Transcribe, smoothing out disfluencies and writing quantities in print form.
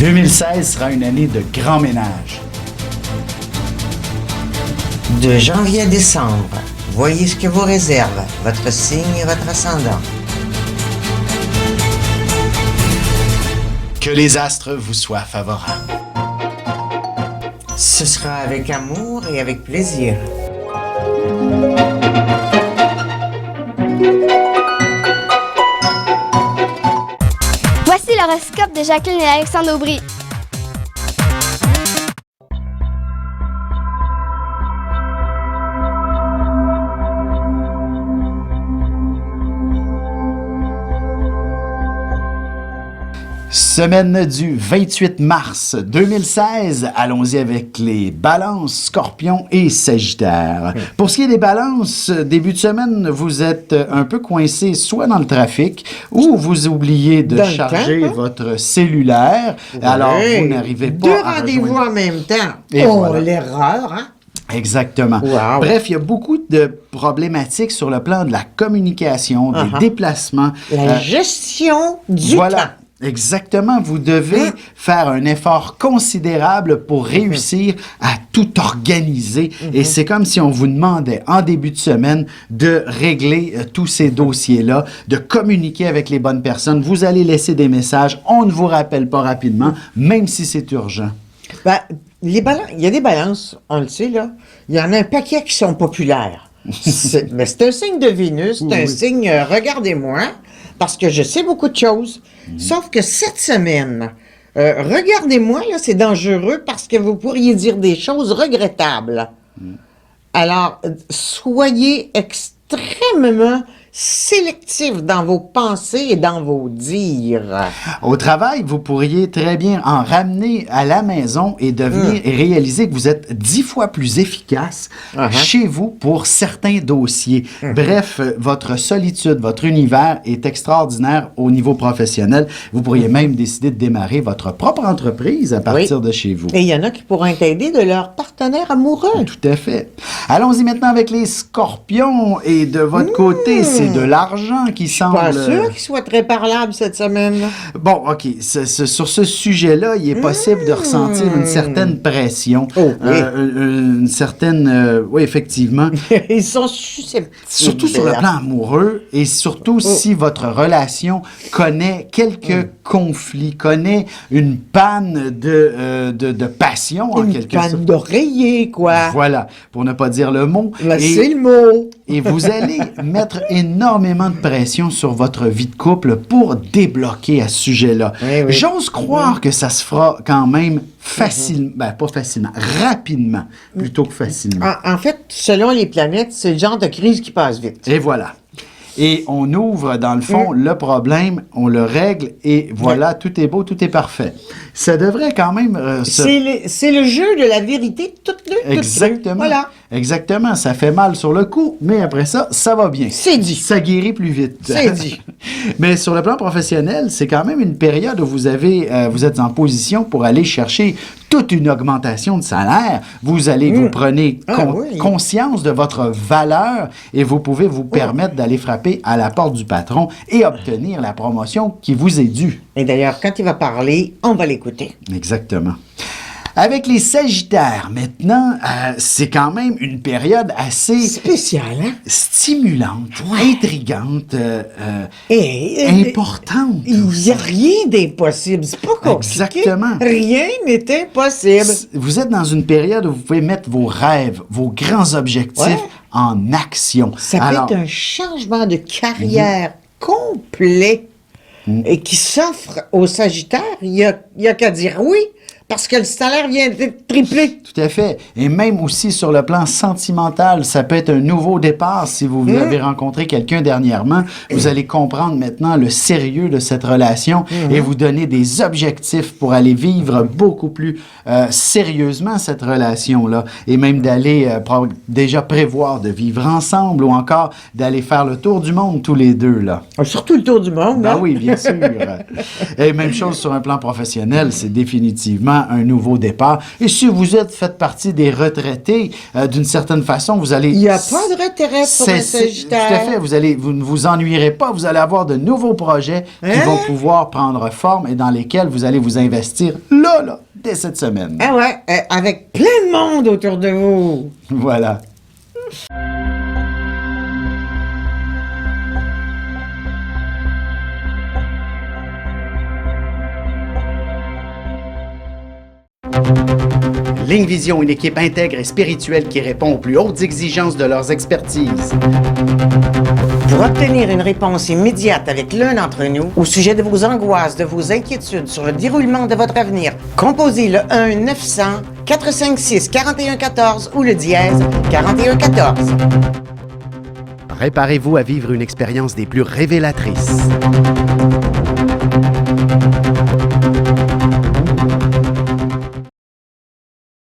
2016 sera une année de grand ménage. De janvier à décembre, voyez ce que vous réserve votre signe et votre ascendant. Que les astres vous soient favorables. Ce sera avec amour et avec plaisir. Voici l'horoscope de Jacqueline et Alexandre Aubry. Semaine du 28 mars 2016, allons-y avec les balances, scorpions et sagittaires. Pour ce qui est des balances, début de semaine, vous êtes un peu coincé soit dans le trafic ou vous oubliez de charger votre cellulaire. Alors, vous n'arrivez pas Deux à rendez-vous rejoindre... en même temps. Et voilà. L'erreur, hein? Exactement. Wow. Bref, il y a beaucoup de problématiques sur le plan de la communication, des déplacements. La gestion du temps. Exactement. Vous devez faire un effort considérable pour réussir à tout organiser. Et c'est comme si on vous demandait en début de semaine de régler tous ces dossiers-là, de communiquer avec les bonnes personnes. Vous allez laisser des messages. On ne vous rappelle pas rapidement, même si c'est urgent. Ben, il y a des balances, on le sait, là. Il y en a un paquet qui sont populaires. Mais c'est un signe de Vénus, c'est un signe, regardez-moi, parce que je sais beaucoup de choses. Sauf que cette semaine, regardez-moi, là, c'est dangereux parce que vous pourriez dire des choses regrettables. Alors, soyez extrêmement sélectif dans vos pensées et dans vos dires. Au travail, vous pourriez très bien en ramener à la maison et devenir et réaliser que vous êtes 10 fois plus efficace chez vous pour certains dossiers. Bref, votre solitude, votre univers est extraordinaire au niveau professionnel. Vous pourriez même décider de démarrer votre propre entreprise à partir de chez vous. Et il y en a qui pourront aider de leur partenaire amoureux. Tout à fait. Allons-y maintenant avec les scorpions. Et de votre côté, c'est de l'argent qui semble... Pas sûr qu'il soit très parlable cette semaine. Bon, OK. Sur ce sujet-là, il est possible de ressentir une certaine pression. Une certaine... oui, effectivement. Ils sont susceptibles. Surtout sur le plan amoureux et surtout si votre relation connaît quelques conflits, connaît une panne de passion, en quelque sorte. Une panne d'oreiller, quoi. Voilà, pour ne pas dire le mot. C'est le mot. Et vous allez mettre énormément de pression sur votre vie de couple pour débloquer à ce sujet-là. Oui. J'ose croire que ça se fera quand même facilement, pas facilement, rapidement, plutôt que facilement. En fait, selon les planètes, c'est le genre de crise qui passe vite. Et voilà. Et on ouvre, dans le fond, le problème, on le règle, et voilà, tout est beau, tout est parfait. Ça devrait quand même... C'est le jeu de la vérité toute nue. Exactement. Voilà. Exactement. Ça fait mal sur le coup, mais après ça, ça va bien. C'est dit. Ça guérit plus vite. C'est dit. Mais sur le plan professionnel, c'est quand même une période où vous êtes en position pour aller chercher toute une augmentation de salaire. Vous prenez conscience de votre valeur et vous pouvez vous permettre d'aller frapper à la porte du patron et obtenir la promotion qui vous est due. Et d'ailleurs, quand il va parler, on va l'écouter. Exactement. Avec les Sagittaires, maintenant, c'est quand même une période assez... spéciale, hein? Stimulante, intrigante, importante. Il n'y a rien d'impossible. C'est pas compliqué. Exactement. Rien n'est impossible. Vous êtes dans une période où vous pouvez mettre vos rêves, vos grands objectifs en action. Ça peut être un changement de carrière complet et qui s'offre aux Sagittaires. Il y a qu'à dire oui. Parce que le salaire vient d'être triplé. Tout à fait. Et même aussi sur le plan sentimental, ça peut être un nouveau départ. Si vous avez rencontré quelqu'un dernièrement, vous allez comprendre maintenant le sérieux de cette relation et vous donner des objectifs pour aller vivre beaucoup plus sérieusement cette relation-là. Et même d'aller déjà prévoir de vivre ensemble ou encore d'aller faire le tour du monde tous les deux, là. Surtout le tour du monde, Ben oui, bien sûr. Et même chose sur un plan professionnel, c'est définitivement vraiment un nouveau départ. Et si vous faites partie des retraités, d'une certaine façon, vous allez... Il n'y a pas de retraite pour un Tout à Sagittaire. fait. Vous ne vous ennuierez pas. Vous allez avoir de nouveaux projets qui vont pouvoir prendre forme et dans lesquels vous allez vous investir là, dès cette semaine. Ah ouais, avec plein de monde autour de vous. Voilà. Ligne Vision, une équipe intègre et spirituelle qui répond aux plus hautes exigences de leurs expertises. Pour obtenir une réponse immédiate avec l'un d'entre nous au sujet de vos angoisses, de vos inquiétudes sur le déroulement de votre avenir, composez le 1-900-456-4114 ou le dièse 4114. Préparez-vous à vivre une expérience des plus révélatrices.